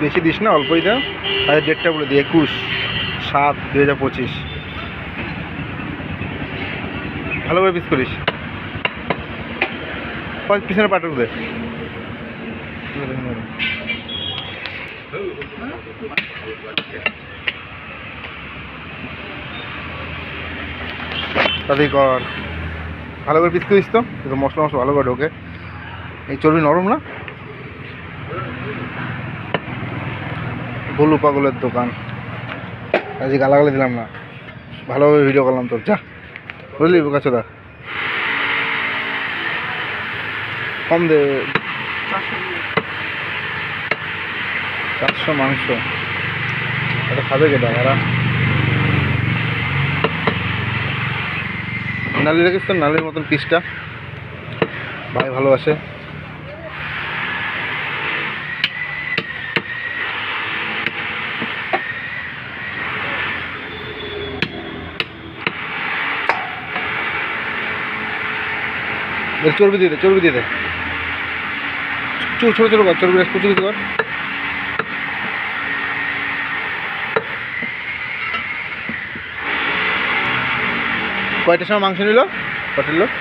বেশি দিস না, অল্পই দাও। আরে ডেটটা বলে দিই, 21/7/2025। ভালো করে পিস করিস, পিছনে পাটক দে। তাদের কর, ভালো করে পিস করিস তো, মশলা মশলা ভালো করে ঢোকে। এই চর্বি নরম না, গোলু পাগলের দোকান। আজকে গালাগালি দিলাম না, ভালোভাবে ভিডিও করলাম তোর, যা বুঝলি বোকাচোদা। কম দে, 400 মাংস, এটা খাবে কেটা এরা? নালি রেখেছিস তো, নালির মতন পিসটা ভাই ভালোবাসে। চর্বি দিয়ে দে, চর্বি দিয়ে দে, ছোটো ছোটো কর, চর্বি কুচি কুচি কর। কয়টার সময় মাংস নিল হোটেল লোক?